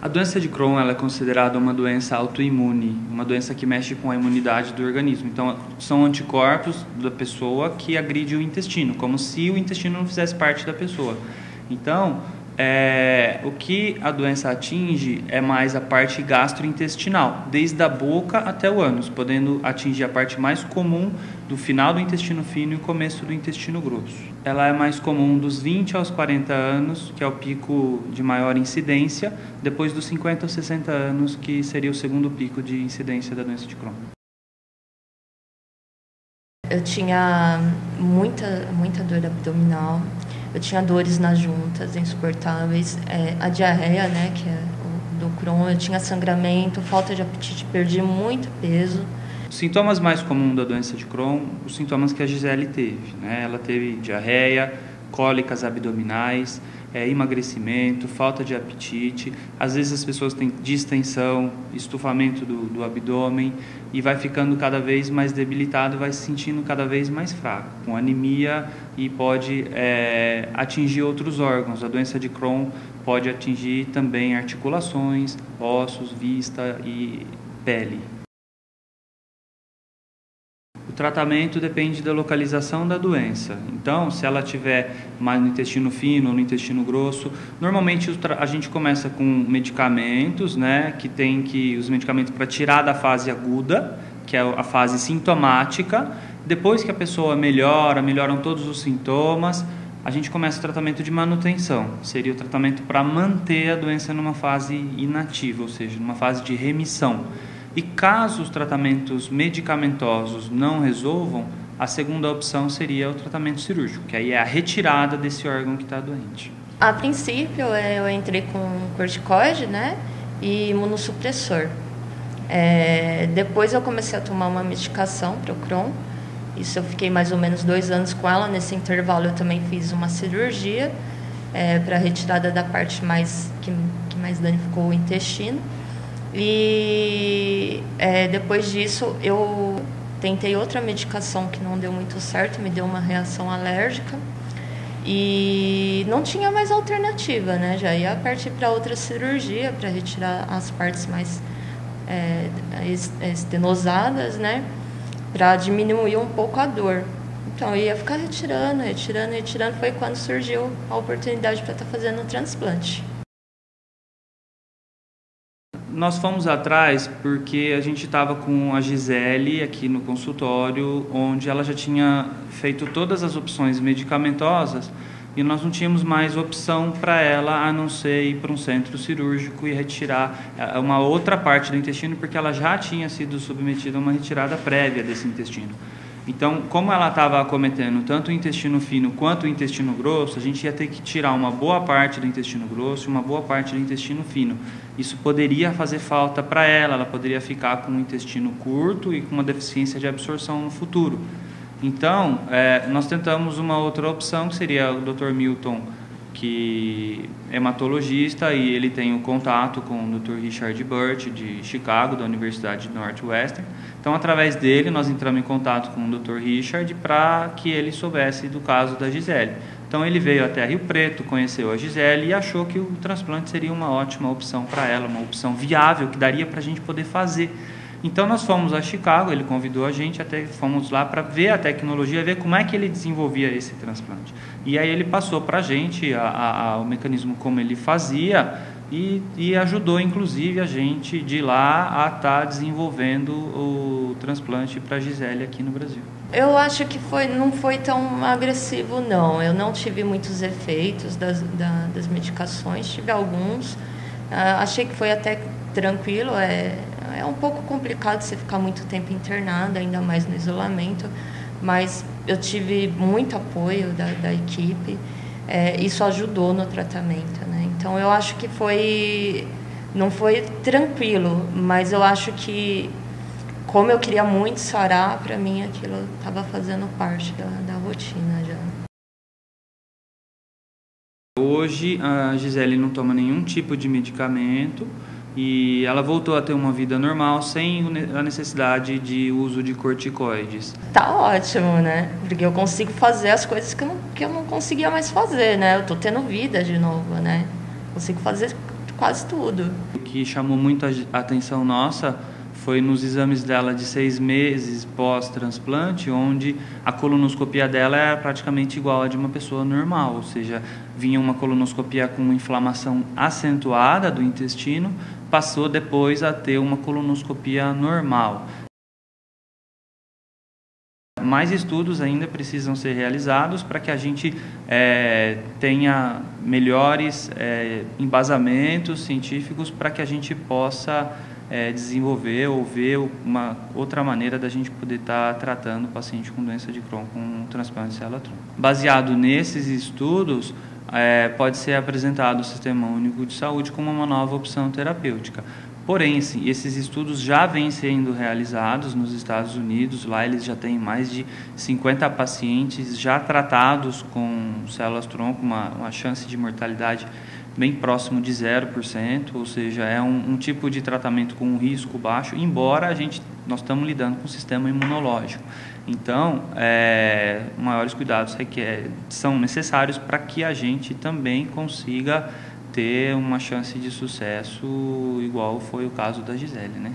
A doença de Crohn ela é considerada uma doença autoimune, uma doença que mexe com a imunidade do organismo. Então, são anticorpos da pessoa que agridem o intestino, como se o intestino não fizesse parte da pessoa. Então, o que a doença atinge é mais a parte gastrointestinal, desde a boca até o ânus, podendo atingir a parte mais comum do final do intestino fino e o começo do intestino grosso. Ela é mais comum dos 20 aos 40 anos, que é o pico de maior incidência, depois dos 50 aos 60 anos, que seria o segundo pico de incidência da doença de Crohn. Eu tinha muita dor abdominal. Eu tinha dores nas juntas, insuportáveis. A diarreia, né, que é do Crohn, eu tinha sangramento, falta de apetite, perdi muito peso. Os sintomas mais comuns da doença de Crohn, os sintomas que a Gisele teve, né? Ela teve diarreia, cólicas abdominais, emagrecimento, falta de apetite. Às vezes as pessoas têm distensão, estufamento do abdômen e vai ficando cada vez mais debilitado, vai se sentindo cada vez mais fraco, com anemia e pode atingir outros órgãos. A doença de Crohn pode atingir também articulações, ossos, vista e pele. O tratamento depende da localização da doença. Então, se ela tiver mais no intestino fino ou no intestino grosso, normalmente a gente começa com medicamentos, né, os medicamentos para tirar da fase aguda, que é a fase sintomática. Depois que a pessoa melhoram todos os sintomas, a gente começa o tratamento de manutenção. Seria o tratamento para manter a doença numa fase inativa, ou seja, numa fase de remissão. E caso os tratamentos medicamentosos não resolvam, a segunda opção seria o tratamento cirúrgico, que aí é a retirada desse órgão que está doente. A princípio, eu entrei com corticoide, né, e imunossupressor. Depois eu comecei a tomar uma medicação para o Crohn. Isso eu fiquei mais ou menos 2 anos com ela. Nesse intervalo eu também fiz uma cirurgia para retirada da parte que mais danificou o intestino. E depois disso eu tentei outra medicação que não deu muito certo, me deu uma reação alérgica e não tinha mais alternativa, né? Já ia partir para outra cirurgia para retirar as partes mais estenosadas, né? Para diminuir um pouco a dor. Então eu ia ficar retirando. Foi quando surgiu a oportunidade para estar fazendo um transplante. Nós fomos atrás porque a gente estava com a Gisele aqui no consultório, onde ela já tinha feito todas as opções medicamentosas e nós não tínhamos mais opção para ela a não ser ir para um centro cirúrgico e retirar uma outra parte do intestino, porque ela já tinha sido submetida a uma retirada prévia desse intestino. Então, como ela estava acometendo tanto o intestino fino quanto o intestino grosso, a gente ia ter que tirar uma boa parte do intestino grosso e uma boa parte do intestino fino. Isso poderia fazer falta para ela poderia ficar com um intestino curto e com uma deficiência de absorção no futuro. Então, nós tentamos uma outra opção, que seria o Dr. Milton, que é hematologista, e ele tem o contato com o Dr. Richard Burt, de Chicago, da Universidade de Northwestern. Então, através dele, nós entramos em contato com o Dr. Richard para que ele soubesse do caso da Gisele. Então, ele veio até Rio Preto, conheceu a Gisele e achou que o transplante seria uma ótima opção para ela, uma opção viável, que daria para a gente poder fazer. Então, nós fomos a Chicago, ele convidou a gente, até fomos lá para ver a tecnologia, ver como é que ele desenvolvia esse transplante. E aí ele passou para a gente o mecanismo como ele fazia e ajudou, inclusive, a gente de ir lá a estar desenvolvendo o transplante para a Gisele aqui no Brasil. Eu acho que não foi tão agressivo, não. Eu não tive muitos efeitos das medicações, tive alguns. Achei que foi até tranquilo. É um pouco complicado você ficar muito tempo internada, ainda mais no isolamento, mas eu tive muito apoio da equipe, isso ajudou no tratamento, né? Então eu acho que não foi tranquilo, mas eu acho que, como eu queria muito sarar, para mim aquilo estava fazendo parte da rotina já. Hoje a Gisele não toma nenhum tipo de medicamento e ela voltou a ter uma vida normal sem a necessidade de uso de corticoides. Tá ótimo, né? Porque eu consigo fazer as coisas que eu não conseguia mais fazer, né? Eu tô tendo vida de novo, né? Consigo fazer quase tudo. O que chamou muito a atenção nossa foi nos exames dela de 6 meses pós-transplante, onde a colonoscopia dela era praticamente igual à de uma pessoa normal, ou seja, vinha uma colonoscopia com inflamação acentuada do intestino, passou depois a ter uma colonoscopia normal. Mais estudos ainda precisam ser realizados para que a gente tenha melhores embasamentos científicos para que a gente possa desenvolver ou ver uma outra maneira da gente poder estar tratando o paciente com doença de Crohn com um transplante de célula-tronco. Baseado nesses estudos, pode ser apresentado o Sistema Único de Saúde como uma nova opção terapêutica. Porém, esses estudos já vêm sendo realizados nos Estados Unidos. Lá eles já têm mais de 50 pacientes já tratados com células-tronco, uma chance de mortalidade bem próximo de 0%, ou seja, é um tipo de tratamento com um risco baixo, embora nós estamos lidando com o sistema imunológico. Então, maiores cuidados são necessários para que a gente também consiga ter uma chance de sucesso igual foi o caso da Gisele, né?